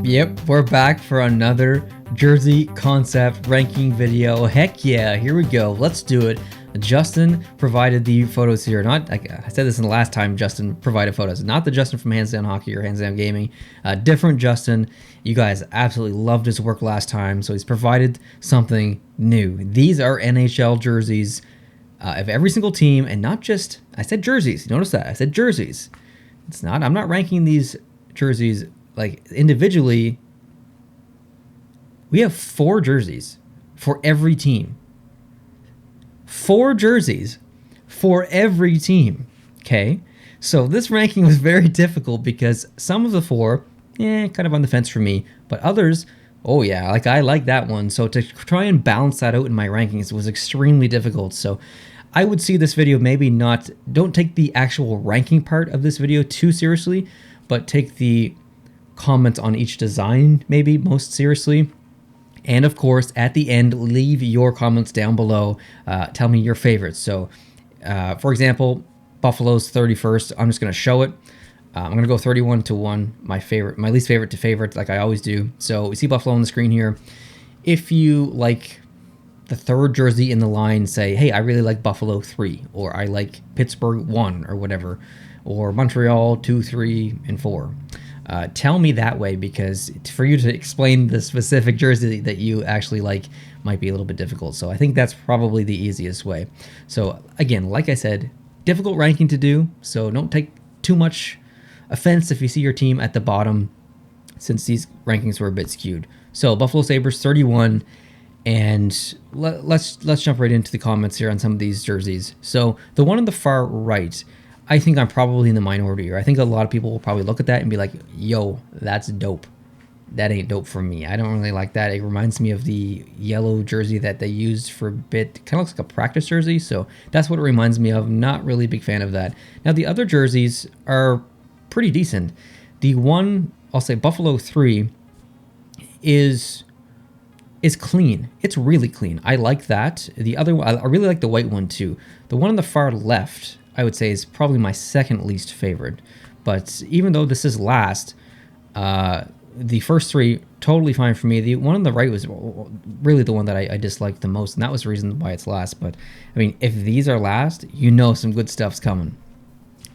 Yep, we're back for another jersey concept ranking video. Heck yeah, here we go. Let's do it. Justin provided the photos here. Not, I said this in the last time Justin provided photos. Not the Justin from Hands Down Hockey or Hands Down Gaming. Different Justin. You guys absolutely loved his work last time, so he's provided something new. These are NHL jerseys of every single team, and not just, I said jerseys. Notice that. I said jerseys. It's not, I'm not ranking these jerseys like individually. We have 4 jerseys for every team. 4 jerseys for every team. Okay, so this ranking was very difficult because some of the 4, kind of on the fence for me, but others, oh yeah, like I like that one. So to try and balance that out in my rankings was extremely difficult. So I would see this video maybe not, don't take the actual ranking part of this video too seriously, but take the comments on each design maybe most seriously. And of course, at the end, leave your comments down below. Tell me your favorites. So, for example, Buffalo's 31st. I'm just going to show it. I'm going to go 31-1. My least favorite to favorite, like I always do. So we see Buffalo on the screen here. If you like the 3rd jersey in the line, say, hey, I really like Buffalo 3, or I like Pittsburgh 1, or whatever, or Montreal 2, 3, and 4. Tell me that way, because for you to explain the specific jersey that you actually like might be a little bit difficult. So I think that's probably the easiest way. So again, like I said, difficult ranking to do. So don't take too much offense if you see your team at the bottom, since these rankings were a bit skewed. So Buffalo Sabres 31, and let's jump right into the comments here on some of these jerseys. So the one on the far right, I think I'm probably in the minority here. I think a lot of people will probably look at that and be like, yo, that's dope. That ain't dope for me. I don't really like that. It reminds me of the yellow jersey that they used for a bit. Kind of looks like a practice jersey, so that's what it reminds me of. Not really a big fan of that. Now, the other jerseys are pretty decent. The one, I'll say Buffalo 3, is clean. It's really clean. I like that. The other one, I really like the white one too. The one on the far left, I would say, is probably my second least favorite. But even though this is last, the first 3 totally fine for me. The one on the right was really the one that I disliked the most, and that was the reason why it's last. But I mean, if these are last, you know some good stuff's coming.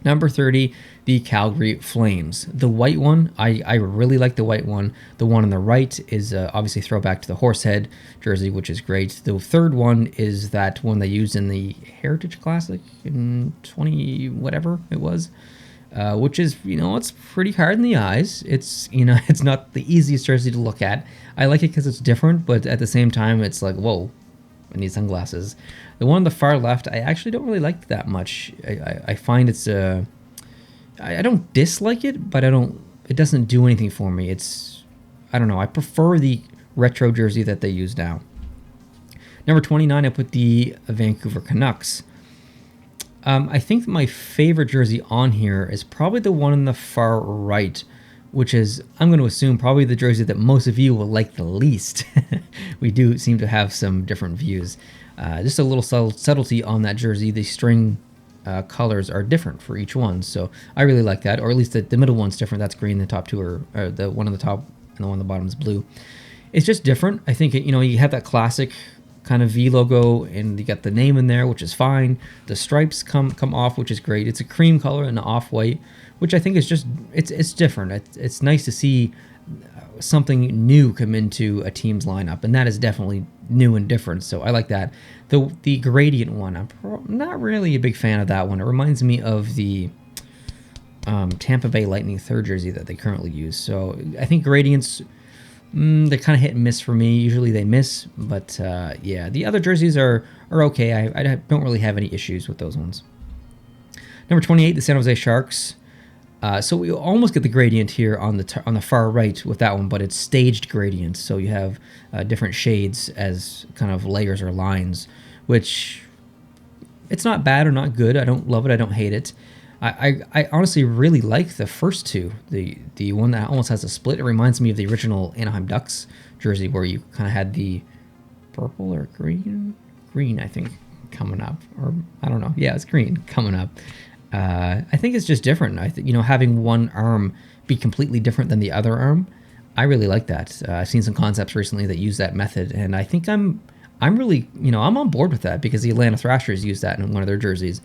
Number 30, the Calgary Flames. The white one, I really like the white one. The one on the right is obviously throwback to the Horsehead jersey, which is great. The 3rd one is that one they used in the Heritage Classic in 20 whatever it was, which is, it's pretty hard in the eyes. It's, it's not the easiest jersey to look at. I like it because it's different, but at the same time, it's like, whoa, I need sunglasses. The one on the far left, I actually don't really like that much. I find it's I don't dislike it, but it doesn't do anything for me. I don't know. I prefer the retro jersey that they use now. Number 29, I put the Vancouver Canucks. I think my favorite jersey on here is probably the one on the far right, which is, I'm going to assume, probably the jersey that most of you will like the least. We do seem to have some different views. Just a little subtlety on that jersey. The string colors are different for each one, so I really like that. Or at least the middle one's different. That's green. The top 2 are the one on the top and the one on the bottom is blue. It's just different. I think you have that classic kind of V logo, and you got the name in there, which is fine. The stripes come off, which is great. It's a cream color and an off-white, which I think is just, it's different. It's nice to see something new come into a team's lineup, and that is definitely new and different, so I like that. The gradient one, I'm not really a big fan of that one. It reminds me of the Tampa Bay Lightning 3rd jersey that they currently use. So I think gradients, they're kind of hit and miss for me. Usually they miss, but yeah, the other jerseys are okay. I don't really have any issues with those ones. Number 28, the San Jose Sharks. So we almost get the gradient here on the far right with that one, but it's staged gradients. So you have different shades as kind of layers or lines, which it's not bad or not good. I don't love it. I don't hate it. I honestly really like the first 2. The one that almost has a split. It reminds me of the original Anaheim Ducks jersey, where you kind of had the purple or green, I think, coming up, or I don't know. Yeah, it's green coming up. I think it's just different. Having one arm be completely different than the other arm, I really like that. I've seen some concepts recently that use that method, and I think I'm really, I'm on board with that because the Atlanta Thrashers use that in one of their jerseys,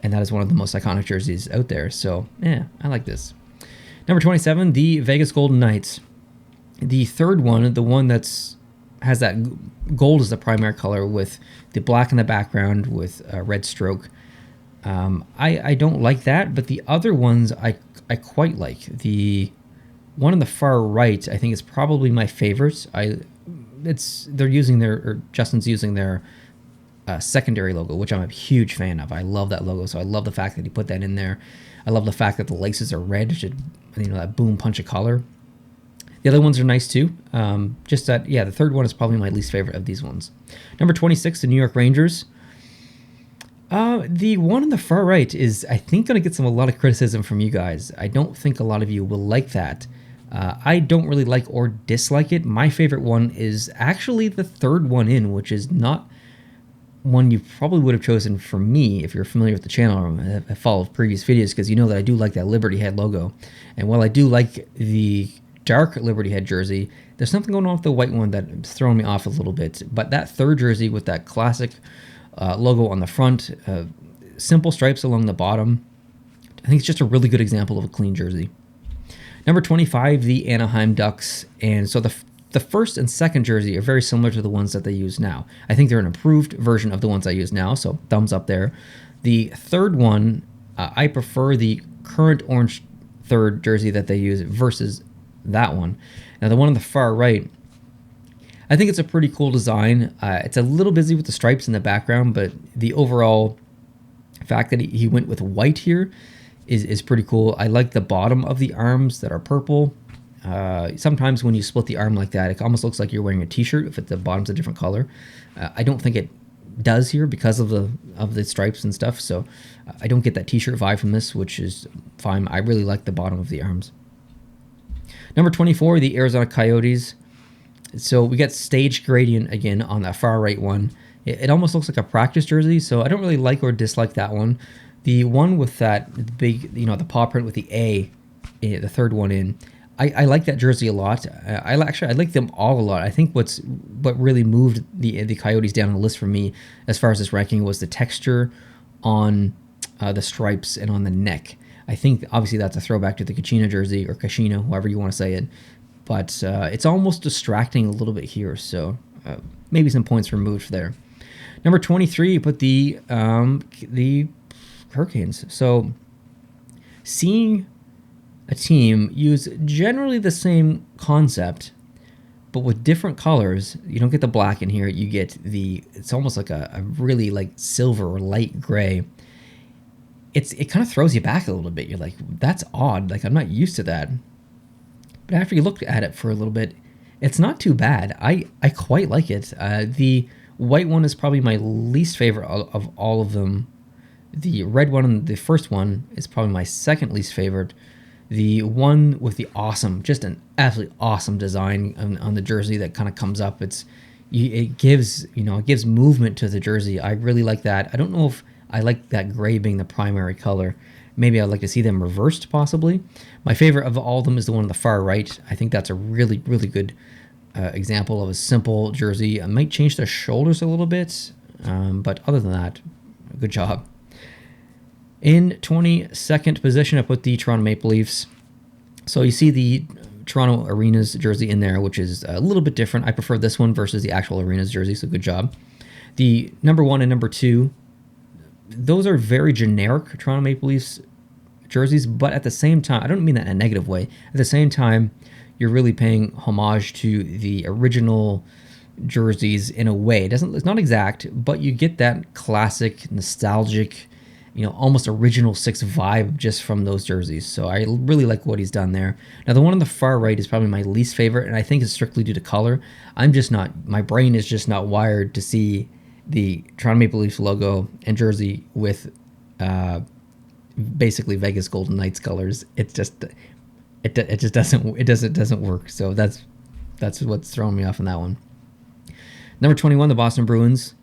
and that is one of the most iconic jerseys out there. So yeah, I like this. Number 27, the Vegas Golden Knights. The third one, the one that's has that gold as the primary color with the black in the background with a red stroke. I don't like that, but the other ones I quite like. The one on the far right, I think, is probably my favorite. Justin's using their secondary logo, which I'm a huge fan of. I love that logo, so I love the fact that he put that in there. I love the fact that the laces are red, that boom punch of color. The other ones are nice too. The third one is probably my least favorite of these ones. Number 26, the New York Rangers. The one on the far right is, I think, going to get a lot of criticism from you guys. I don't think a lot of you will like that. I don't really like or dislike it. My favorite one is actually the third one in, which is not one you probably would have chosen for me if you're familiar with the channel or have followed previous videos, because you know that I do like that Liberty Head logo. And while I do like the dark Liberty Head jersey, there's something going on with the white one that's throwing me off a little bit. But that third jersey with that classic logo on the front, simple stripes along the bottom, I think it's just a really good example of a clean jersey. Number 25, the Anaheim Ducks. And so the first and second jersey are very similar to the ones that they use now. I think they're an improved version of the ones I use now, so thumbs up there. The third one, I prefer the current orange third jersey that they use versus that one. Now the one on the far right, I think it's a pretty cool design. It's a little busy with the stripes in the background, but the overall fact that he went with white here is pretty cool. I like the bottom of the arms that are purple. Sometimes when you split the arm like that, it almost looks like you're wearing a t-shirt if the bottom's a different color. I don't think it does here because of the stripes and stuff, so I don't get that t-shirt vibe from this, which is fine. I really like the bottom of the arms. Number 24, the Arizona Coyotes. So we got stage gradient again on that far right one. It almost looks like a practice jersey, so I don't really like or dislike that one. The one with that big, the paw print with the A, the third one in, I like that jersey a lot. I like them all a lot. I think what really moved the Coyotes down the list for me as far as this ranking was the texture on the stripes and on the neck. I think obviously that's a throwback to the Kachina jersey, or Kachina, however you want to say it. But it's almost distracting a little bit here, so maybe some points removed there. Number 23, you put the Hurricanes. So seeing a team use generally the same concept, but with different colors. You don't get the black in here. You get it's almost like a really like silver or light gray. It kind of throws you back a little bit. You're like, that's odd. Like, I'm not used to that. But after you look at it for a little bit, it's not too bad. I quite like it. The white one is probably my least favorite of all of them. The red one, the first one, is probably my second least favorite. The one with the just an absolutely awesome design on the jersey that kind of comes up. It gives movement to the jersey. I really like that. I don't know if I like that gray being the primary color. Maybe I'd like to see them reversed, possibly. My favorite of all of them is the one on the far right. I think that's a really, really good example of a simple jersey. I might change the shoulders a little bit, but other than that, good job. In 22nd position, I put the Toronto Maple Leafs. So you see the Toronto Arenas jersey in there, which is a little bit different. I prefer this one versus the actual Arenas jersey, so good job. The number 1 and number 2, those are very generic Toronto Maple Leafs jerseys, but at the same time, I don't mean that in a negative way. At the same time, you're really paying homage to the original jerseys in a way. It's not exact, but you get that classic, nostalgic, almost original six vibe just from those jerseys. So I really like what he's done there. Now, the one on the far right is probably my least favorite, and I think it's strictly due to color. My brain is just not wired to see the Toronto Maple Leafs logo and jersey with basically Vegas Golden Knights colors. It just doesn't work. So that's what's throwing me off on that one. Number 21, the Boston Bruins.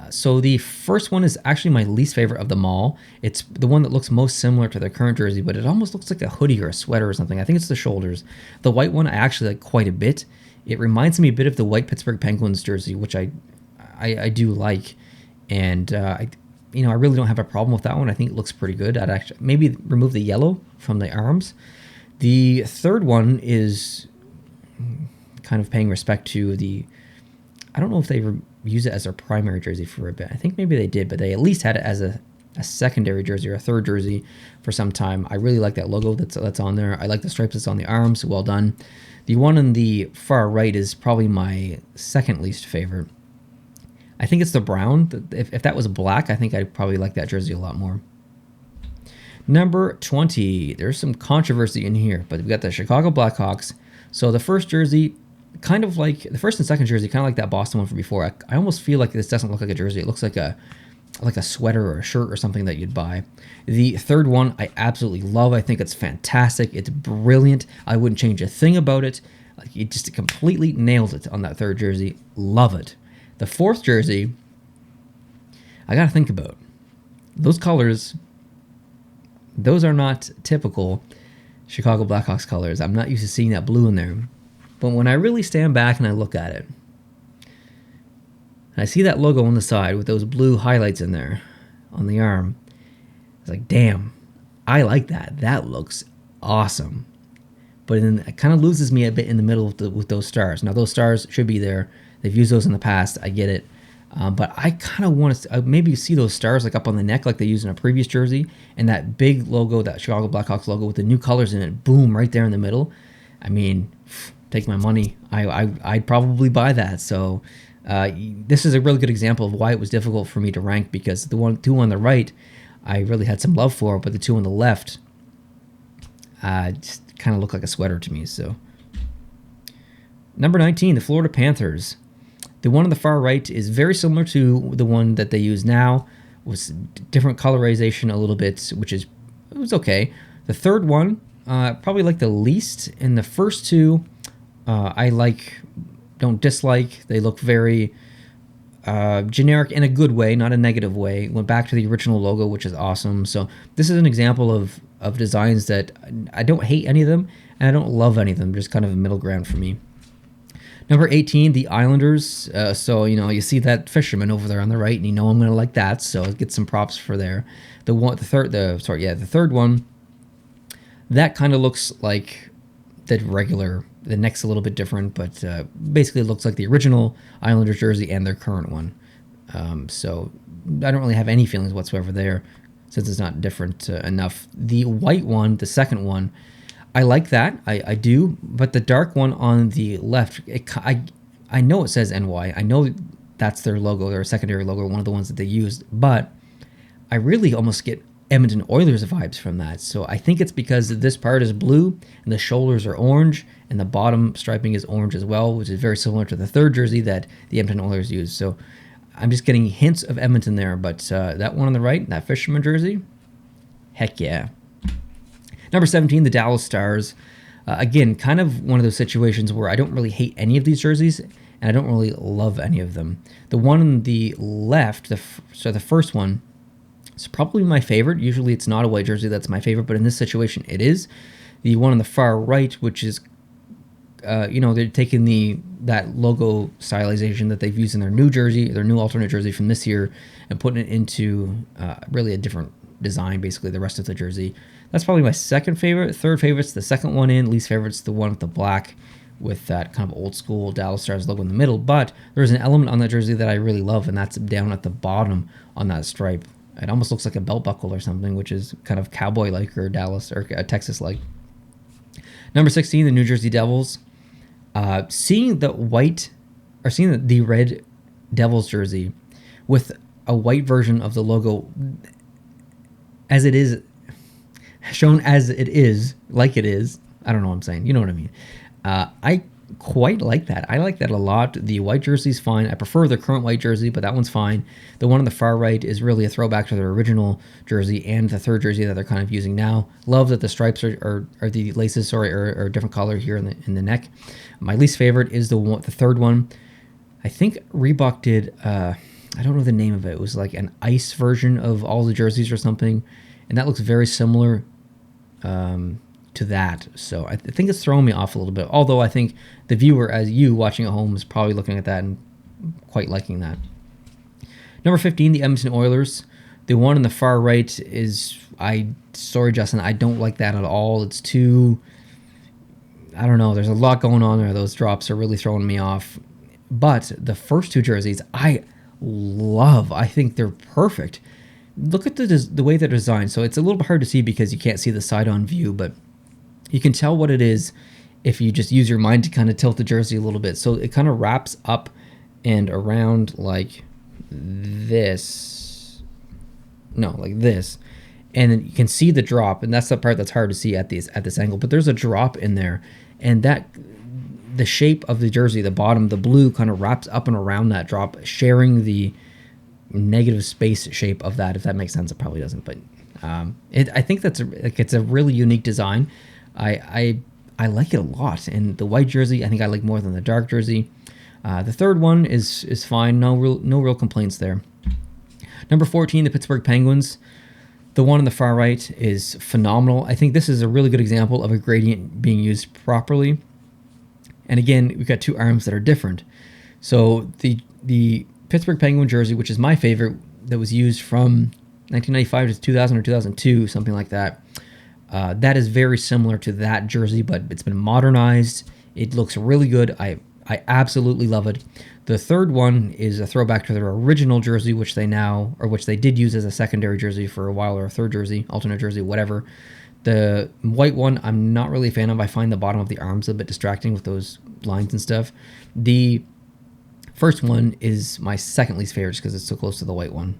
So the first one is actually my least favorite of them all. It's the one that looks most similar to the current jersey, but it almost looks like a hoodie or a sweater or something. I think it's the shoulders. The white one I actually like quite a bit. It reminds me a bit of the white Pittsburgh Penguins jersey, which I do like, and I really don't have a problem with that one. I think it looks pretty good. I'd actually maybe remove the yellow from the arms. The third one is kind of paying respect to the. I don't know if they use it as their primary jersey for a bit. I think maybe they did, but they at least had it as a secondary jersey or a third jersey for some time. I really like that logo that's on there. I like the stripes that's on the arms. Well done. The one on the far right is probably my second least favorite. I think it's the brown. If that was black, I think I'd probably like that jersey a lot more. Number 20. There's some controversy in here, but we've got the Chicago Blackhawks. So the first jersey, kind of like the first and second jersey, kind of like that Boston one from before. I almost feel like this doesn't look like a jersey. It looks like a sweater or a shirt or something that you'd buy. The third one I absolutely love. I think it's fantastic. It's brilliant. I wouldn't change a thing about it. Like, you just completely nailed it on that third jersey. Love it. The fourth jersey, I got to think about. Those colors, those are not typical Chicago Blackhawks colors. I'm not used to seeing that blue in there. But when I really stand back and I look at it, and I see that logo on the side with those blue highlights in there on the arm, it's like, damn, I like that. That looks awesome. But then it kind of loses me a bit in the middle with those stars. Now, those stars should be there. They've used those in the past. I get it. But I kind of want to maybe see those stars like up on the neck like they used in a previous jersey. And that big logo, that Chicago Blackhawks logo with the new colors in it, boom, right there in the middle. I mean, take my money. I'd probably buy that. So this is a really good example of why it was difficult for me to rank, because the two on the right I really had some love for, but the two on the left just kind of look like a sweater to me. So number 19, the Florida Panthers. The one on the far right is very similar to the one that they use now, with different colorization a little bit, it was okay. The third one, probably like the least. In the first two, I don't dislike. They look very generic in a good way, not a negative way. Went back to the original logo, which is awesome. So this is an example of designs that I don't hate any of them, and I don't love any of them. Just kind of a middle ground for me. Number 18, the Islanders. So, you see that fisherman over there on the right, and I'm going to like that. So get some props for there. The third one, that kind of looks like the regular. The neck's a little bit different, but basically it looks like the original Islanders jersey and their current one. So I don't really have any feelings whatsoever there, since it's not different enough. The white one, the second one, I like that. I do. But the dark one on the left, I know it says NY. I know that's their logo, their secondary logo, one of the ones that they used. But I really almost get Edmonton Oilers vibes from that. So I think it's because this part is blue and the shoulders are orange and the bottom striping is orange as well, which is very similar to the third jersey that the Edmonton Oilers used. So I'm just getting hints of Edmonton there. But that one on the right, that fisherman jersey, heck yeah. Number 17, the Dallas Stars. Again, kind of one of those situations where I don't really hate any of these jerseys, and I don't really love any of them. The one on the left, the first one, is probably my favorite. Usually it's not a white jersey that's my favorite, but in this situation it is. The one on the far right, which is, they're taking that logo stylization that they've used in their new jersey, their new alternate jersey from this year, and putting it into really a different design, basically the rest of the jersey. That's probably my second favorite. Third favorite's the second one in. Least favorite's the one with the black with that kind of old school Dallas Stars logo in the middle. But there's an element on that jersey that I really love, and that's down at the bottom on that stripe. It almost looks like a belt buckle or something, which is kind of cowboy-like or Dallas or Texas-like. Number 16, the New Jersey Devils. Seeing the red Devils jersey with a white version of the logo as it is, shown as it is, like it is. I don't know what I'm saying. You know what I mean. I quite like that. I like that a lot. The white jersey's fine. I prefer the current white jersey, but that one's fine. The one on the far right is really a throwback to their original jersey and the third jersey that they're kind of using now. Love that the stripes are the laces, are a different color here in the neck. My least favorite is the third one. I think Reebok did I don't know the name of it. It was like an ice version of all the jerseys or something, and that looks very similar to that. So I think it's throwing me off a little bit. Although I think the viewer, as you watching at home, is probably looking at that and quite liking that. Number 15, the Edmonton Oilers. The one on the far right is, sorry, Justin, I don't like that at all. It's too, I don't know, there's a lot going on there. Those drops are really throwing me off. But the first two jerseys, I love. I think they're perfect. Look at the way they're designed. So it's a little bit hard to see because you can't see the side-on view, but you can tell what it is if you just use your mind to kind of tilt the jersey a little bit. So it kind of wraps up and around like this. No, like this. And then you can see the drop, and that's the part that's hard to see at this angle. But there's a drop in there, and that the shape of the jersey, the bottom, the blue kind of wraps up and around that drop, sharing the negative space shape of that. If that makes sense, it probably doesn't, but I think it's a really unique design. I like it a lot, and the white jersey I think I like more than the dark jersey. The third one is fine. No real complaints there. Number 14, the Pittsburgh Penguins. The one on the far right is phenomenal. I think this is a really good example of a gradient being used properly. And again, we've got two arms that are different. So the Pittsburgh Penguin jersey, which is my favorite, that was used from 1995 to 2000 or 2002, something like that. That is very similar to that jersey, but it's been modernized. It looks really good. I absolutely love it. The third one is a throwback to their original jersey, which they did use as a secondary jersey for a while, or a third jersey, alternate jersey, whatever. The white one, I'm not really a fan of. I find the bottom of the arms a bit distracting with those lines and stuff. The first one is my second least favorite just because it's so close to the white one.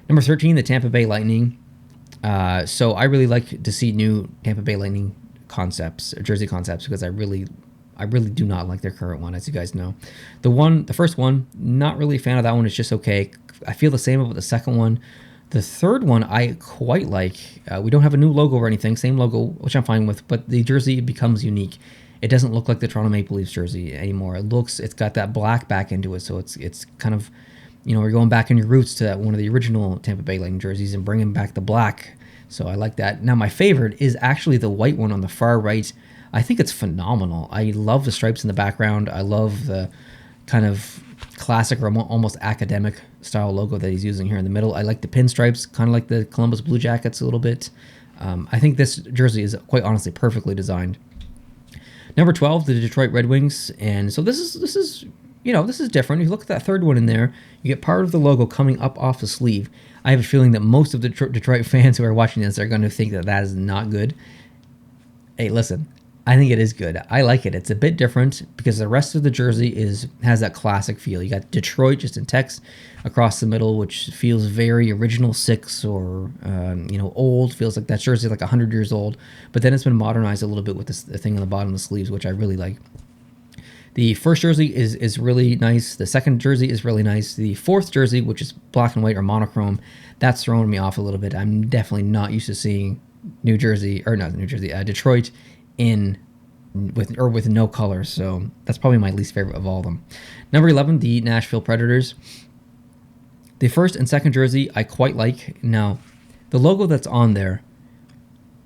Number 13, the Tampa Bay Lightning. So I really like to see new Tampa Bay Lightning concepts, or jersey concepts, because I really do not like their current one, as you guys know. The first one, not really a fan of that one. It's just okay. I feel the same about the second one. The third one I quite like. We don't have a new logo or anything, same logo, which I'm fine with, but the jersey becomes unique. It doesn't look like the Toronto Maple Leafs jersey anymore. It's got that black back into it, so it's kind of, you're going back in your roots to one of the original Tampa Bay Lightning jerseys and bringing back the black. So I like that. Now my favorite is actually the white one on the far right. I think it's phenomenal. I love the stripes in the background. I love the kind of classic or almost academic style logo that he's using here in the middle. I like the pinstripes, kind of like the Columbus Blue Jackets a little bit. I think this jersey is quite honestly perfectly designed. Number 12, the Detroit Red Wings. And so this is different. If you look at that third one in there, you get part of the logo coming up off the sleeve. I have a feeling that most of the Detroit fans who are watching this are going to think that is not good. Hey, listen, I think it is good. I like it. It's a bit different because the rest of the jersey has that classic feel. You got Detroit just in text across the middle, which feels very original six or old. Feels like that jersey is like 100 years old. But then it's been modernized a little bit with the thing on the bottom of the sleeves, which I really like. The first jersey is really nice. The second jersey is really nice. The fourth jersey, which is black and white or monochrome, that's throwing me off a little bit. I'm definitely not used to seeing Detroit with no colors. So that's probably my least favorite of all of them. Number 11, the Nashville Predators. The first and second jersey I quite like. Now, the logo that's on there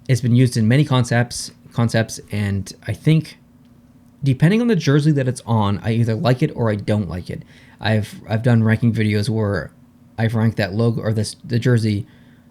has been used in many concepts, and I think depending on the jersey that it's on, I either like it or I don't like it. I've done ranking videos where I've ranked that logo or the jersey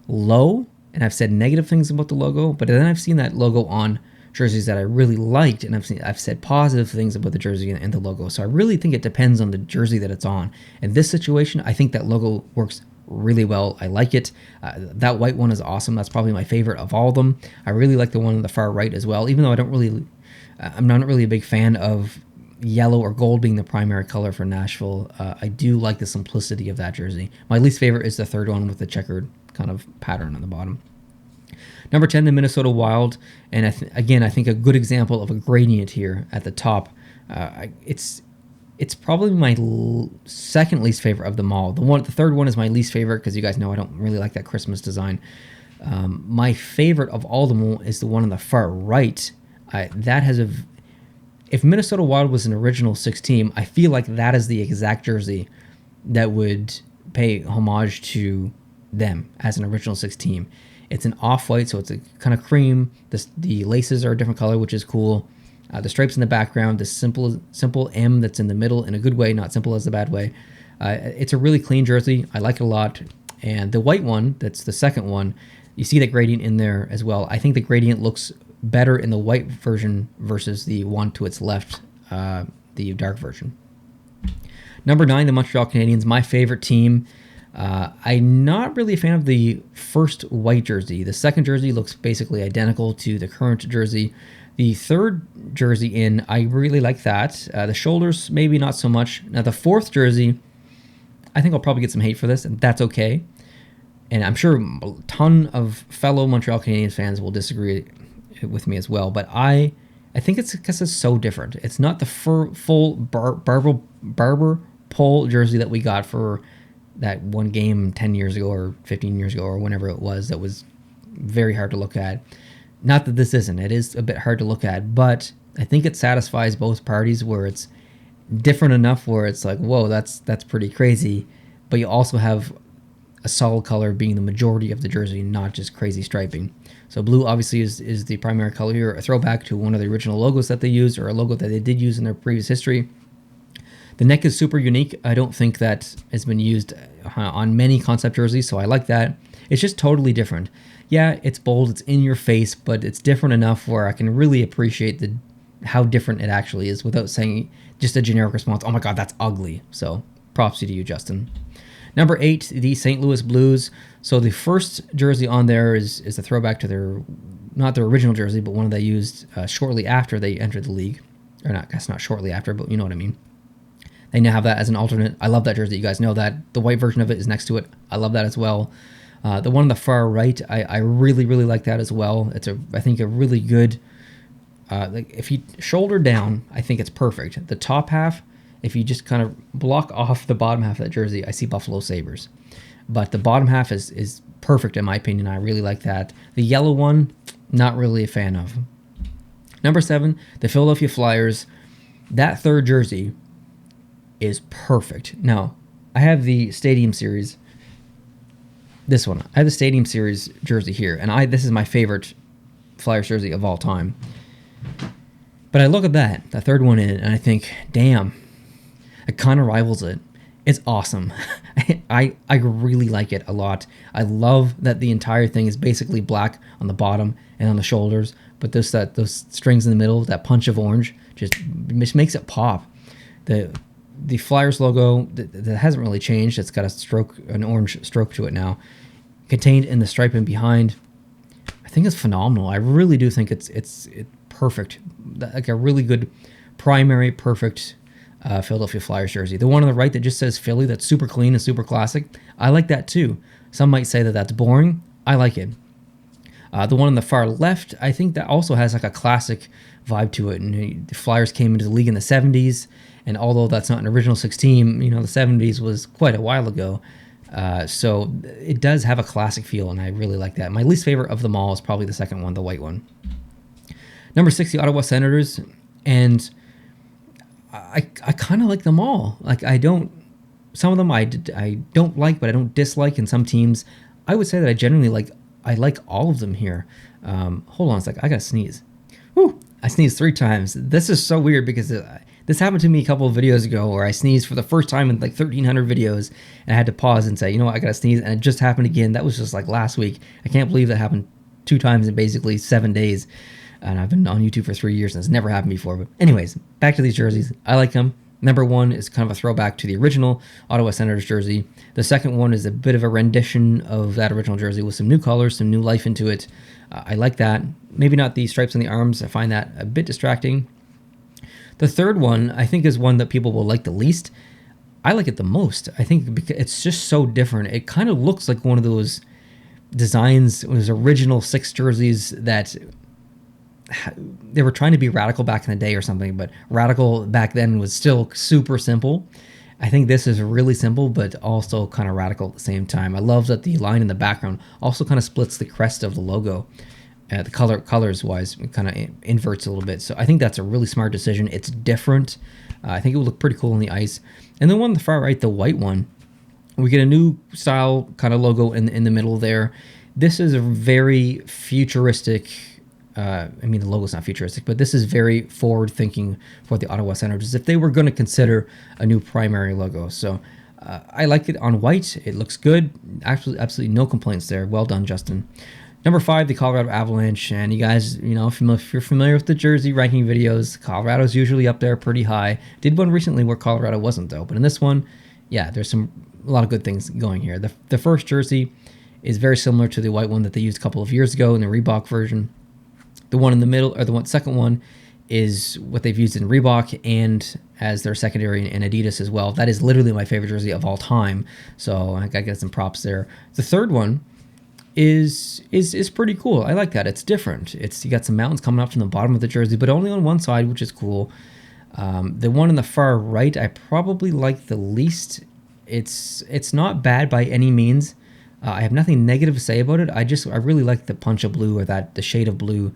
low, and I've said negative things about the logo, but then I've seen that logo on jerseys that I really liked, and I've said positive things about the jersey and the logo. So I really think it depends on the jersey that it's on. In this situation, I think that logo works really well. I like it. That white one is awesome. That's probably my favorite of all of them. I really like the one on the far right as well, even though I'm not really a big fan of yellow or gold being the primary color for Nashville. I do like the simplicity of that jersey. My least favorite is the third one with the checkered kind of pattern on the bottom. Number 10, the Minnesota Wild. And I think a good example of a gradient here at the top. It's probably my second least favorite of them all. The third one is my least favorite because you guys know I don't really like that Christmas design. My favorite of all of them is the one on the far right. If Minnesota Wild was an original 6 team, I feel like that is the exact jersey that would pay homage to them as an original 6 team. It's an off-white, so it's a kind of cream. The laces are a different color, which is cool. The stripes in the background, the simple M that's in the middle in a good way, not simple as a bad way. It's a really clean jersey. I like it a lot. And the white one, that's the second one, you see that gradient in there as well. I think the gradient looks better in the white version versus the one to its left, the dark version. Number 9, the Montreal Canadiens, my favorite team. I'm not really a fan of the first white jersey. The second jersey looks basically identical to the current jersey. The third jersey in, I really like that. The shoulders, maybe not so much. Now, the fourth jersey, I think I'll probably get some hate for this, and that's okay. And I'm sure a ton of fellow Montreal Canadiens fans will disagree with me as well. But I think it's because it's so different. It's not the full barber pole jersey that we got for that one game 10 years ago or 15 years ago or whenever it was that was very hard to look at. Not that this isn't. It is a bit hard to look at, but I think it satisfies both parties where it's different enough where it's like, whoa, that's pretty crazy. But you also have a solid color being the majority of the jersey, not just crazy striping. So blue obviously is the primary color here, a throwback to one of the original logos that they used or a logo that they did use in their previous history. The neck is super unique. I don't think that has been used on many concept jerseys, so I like that. It's just totally different. Yeah, it's bold, it's in your face, but it's different enough where I can really appreciate how different it actually is without saying just a generic response, oh my god, that's ugly. So props to you, Justin. Number 8, the St. Louis Blues. So the first jersey on there is a throwback to not their original jersey, but one that they used shortly after they entered the league. Or not, I guess not shortly after, but you know what I mean. They now have that as an alternate. I love that jersey. You guys know that. The white version of it is next to it. I love that as well. The one on the far right, I really, really like that as well. It's I think a really good, like if you shoulder down, I think it's perfect. The top half, if you just kind of block off the bottom half of that jersey, I see Buffalo Sabres. But the bottom half is perfect in my opinion. I really like that. The yellow one, not really a fan of. Number 7, the Philadelphia Flyers. That third jersey is perfect. Now, I have the Stadium Series. This one. I have the Stadium Series jersey here, and this is my favorite Flyers jersey of all time. But I look at that third one in, and I think, damn, it kind of rivals it. It's awesome. I really like it a lot. I love that the entire thing is basically black on the bottom and on the shoulders, but those strings in the middle, that punch of orange, just makes it pop. The Flyers logo that hasn't really changed. It's got an orange stroke to it now, contained in the stripe in behind. I think it's phenomenal. I really do think it's perfect, like a really good primary perfect Philadelphia Flyers jersey. The one on the right that just says Philly, that's super clean and super classic. I like that too. Some might say that that's boring. I like it. The one on the far left, I think that also has like a classic vibe to it. And the Flyers came into the league in the 70s. And although that's not an original 6 team, the 70s was quite a while ago. So it does have a classic feel, and I really like that. My least favorite of them all is probably the second one, the white one. Number 6, the Ottawa Senators. And I kind of like them all. Like some of them I don't like, but I don't dislike. And some teams, I would say that I generally like. I like all of them here. Hold on a sec, I gotta sneeze. Whew, I sneezed 3 times. This is so weird because this happened to me a couple of videos ago where I sneezed for the first time in like 1,300 videos, and I had to pause and say, you know what, I gotta sneeze, and it just happened again. That was just like last week. I can't believe that happened 2 times in basically 7 days, and I've been on YouTube for 3 years, and it's never happened before. But anyways, back to these jerseys. I like them. Number 1 is kind of a throwback to the original Ottawa Senators jersey. The second one is a bit of a rendition of that original jersey with some new colors, some new life into it. I like that. Maybe not the stripes on the arms. I find that a bit distracting. The third one, I think, is one that people will like the least. I like it the most. I think because it's just so different. It kind of looks like one of those designs, those original 6 jerseys that they were trying to be radical back in the day or something, but radical back then was still super simple. I think this is really simple, but also kind of radical at the same time. I love that the line in the background also kind of splits the crest of the logo. The colors wise, it kind of inverts a little bit. So I think that's a really smart decision. It's different. I think it would look pretty cool on the ice. And the one on the far right, the white one, We get a new style kind of logo in the middle there. This is a very futuristic. I mean, the logo's not futuristic, but this is very forward thinking for the Ottawa Senators if they were going to consider a new primary logo. So I like it on white. It looks good. Actually, absolutely no complaints there. Well done, Justin. Number 5, the Colorado Avalanche. And you guys, if you're familiar with the jersey ranking videos, Colorado's usually up there pretty high. Did one recently where Colorado wasn't, though. But in this one, yeah, there's a lot of good things going here. The first jersey is very similar to the white one that they used a couple of years ago in the Reebok version. The one in the middle, or the second one, is what they've used in Reebok and as their secondary in Adidas as well. That is literally my favorite jersey of all time. So I gotta get some props there. The third one is pretty cool. I like that. It's different. You got some mountains coming up from the bottom of the jersey, but only on one side, which is cool. The one on the far right, I probably like the least. It's not bad by any means. I have nothing negative to say about it. I really like the punch of blue, or the shade of blue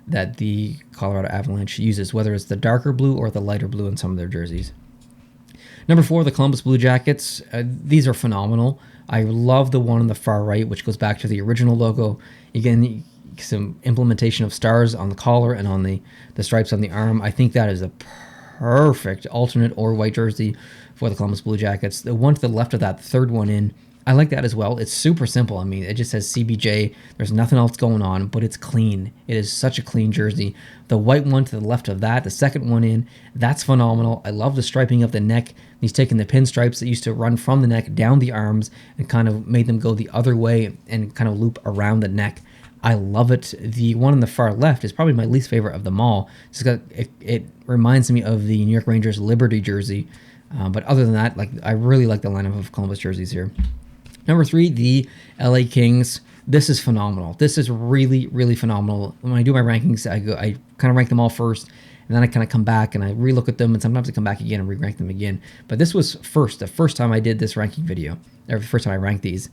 that the Colorado Avalanche uses, whether it's the darker blue or the lighter blue in some of their jerseys. Number 4, the Columbus Blue Jackets. These are phenomenal. I love the one on the far right, which goes back to the original logo. Again, some implementation of stars on the collar and on the stripes on the arm. I think that is a perfect alternate or white jersey for the Columbus Blue Jackets. The one to the left of that, the third one in, I like that as well. It's super simple. I mean, it just says CBJ. There's nothing else going on, but it's clean. It is such a clean jersey. The white one to the left of that, the second one in, that's phenomenal. I love the striping of the neck. He's taken the pinstripes that used to run from the neck down the arms and kind of made them go the other way and kind of loop around the neck. I love it. The one on the far left is probably my least favorite of them all. It reminds me of the New York Rangers Liberty jersey. But other than that, I really like the lineup of Columbus jerseys here. Number 3, the LA Kings. This is phenomenal. This is really, really phenomenal. When I do my rankings, I kind of rank them all first, and then I kind of come back and I relook at them, and sometimes I come back again and re-rank them again. But this was the first time I did this ranking video, or the first time I ranked these.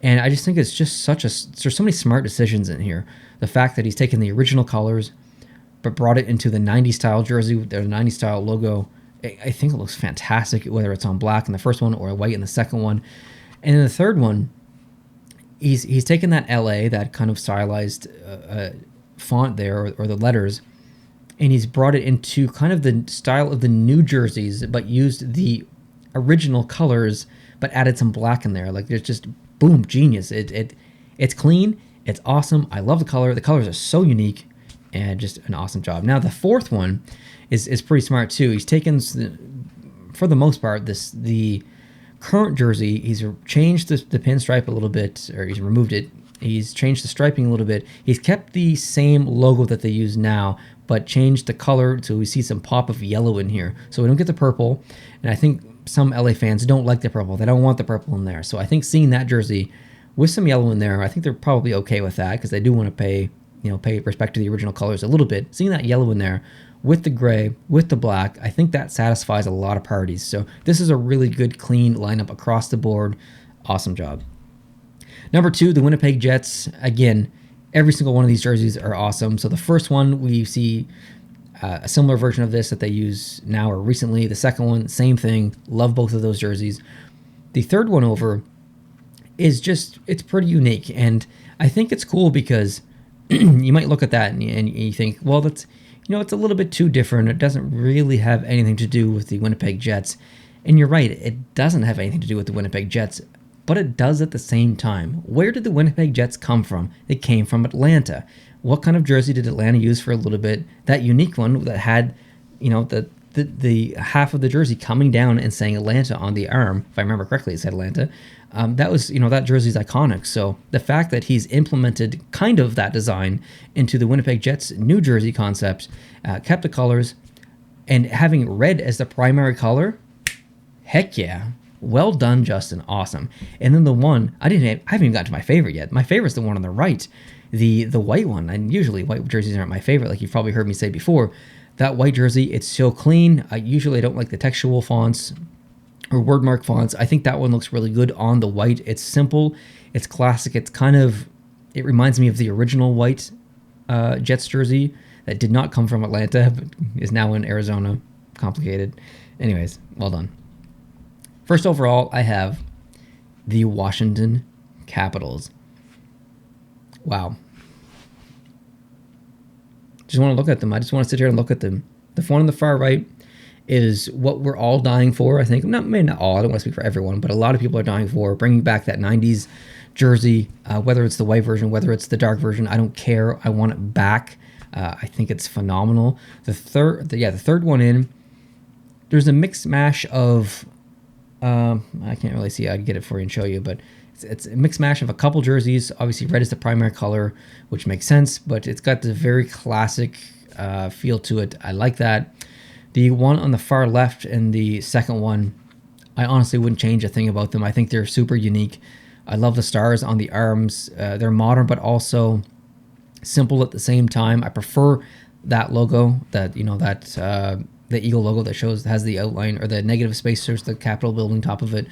And I just think it's just there's so many smart decisions in here. The fact that he's taken the original colors, but brought it into the 90s style jersey, their 90s style logo. I think it looks fantastic, whether it's on black in the first one or white in the second one. And in the third one, he's taken that LA, that kind of stylized font there, or the letters, and he's brought it into kind of the style of the new jerseys, but used the original colors, but added some black in there. There's just, boom, genius. It's clean. It's awesome. I love the color. The colors are so unique, and just an awesome job. Now, the fourth one is pretty smart, too. He's taken, for the most part, the current jersey, he's changed the pinstripe a little bit, or he's removed it. He's changed the striping a little bit. He's kept the same logo that they use now, but changed the color so we see some pop of yellow in here. So we don't get the purple, and I think some LA fans don't like the purple. They don't want the purple in there. So I think seeing that jersey with some yellow in there, I think they're probably okay with that, because they do want to pay respect to the original colors a little bit. Seeing that yellow in there with the gray, with the black, I think that satisfies a lot of parties. So this is a really good, clean lineup across the board. Awesome job. Number 2, the Winnipeg Jets. Again, every single one of these jerseys are awesome. So the first one, we see a similar version of this that they use now or recently. The second one, same thing. Love both of those jerseys. The third one over is it's pretty unique. And I think it's cool because you might look at that and you think, well, it's a little bit too different. It doesn't really have anything to do with the Winnipeg Jets. And you're right, it doesn't have anything to do with the Winnipeg Jets, but it does at the same time. Where did the Winnipeg Jets come from? It came from Atlanta. What kind of jersey did Atlanta use for a little bit? That unique one that had, the half of the jersey coming down and saying Atlanta on the arm. If I remember correctly, it said Atlanta. That was, that jersey's iconic. So the fact that he's implemented kind of that design into the Winnipeg Jets' new jersey concept, kept the colors, and having red as the primary color, heck yeah. Well done, Justin. Awesome. And then the one, I haven't even gotten to my favorite yet. My favorite's the one on the right, the white one. And usually white jerseys aren't my favorite, like you've probably heard me say before. That white jersey, it's so clean. I usually don't like the textual fonts or word mark fonts. I think that one looks really good on the white. It's simple. It's classic. It reminds me of the original white Jets jersey that did not come from Atlanta, but is now in Arizona. Complicated. Anyways, well done. First overall, I have the Washington Capitals. Wow. Just want to look at them. I just want to sit here and look at them. The one on the far right is what we're all dying for, I think. Maybe not all, I don't want to speak for everyone, but a lot of people are dying for, bringing back that 90s jersey, whether it's the white version, whether it's the dark version, I don't care. I want it back. I think it's phenomenal. The third one in, there's a mix mash of, I can't really see, I'd get it for you and show you, but it's a mix mash of a couple jerseys. Obviously red is the primary color, which makes sense, but it's got the very classic feel to it. I like that. The one on the far left and the second one, I honestly wouldn't change a thing about them. I think they're super unique. I love the stars on the arms. They're modern, but also simple at the same time. I prefer that logo, that the eagle logo that has the outline, or the negative space, there's the Capitol building top of it.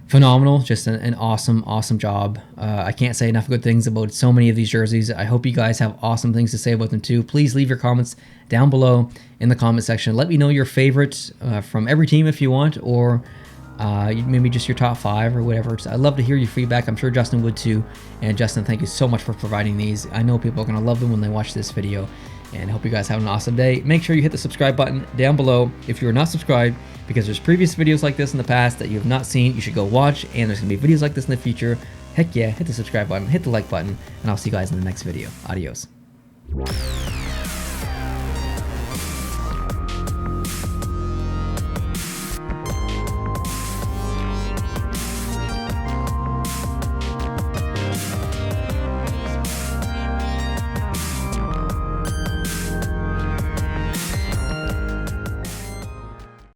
Phenomenal, just an awesome job. I can't say enough good things about so many of these jerseys. I hope you guys have awesome things to say about them too. Please leave your comments down below in the comment section. Let me know your favorites from every team if you want, or maybe just your top 5 or whatever. I'd love to hear your feedback. I'm sure Justin would too. And Justin, thank you so much for providing these. I know people are going to love them when they watch this video. And I hope you guys have an awesome day. Make sure you hit the subscribe button down below if you are not subscribed, because there's previous videos like this in the past that you have not seen. You should go watch, and there's going to be videos like this in the future. Heck yeah, hit the subscribe button, hit the like button, and I'll see you guys in the next video. Adios.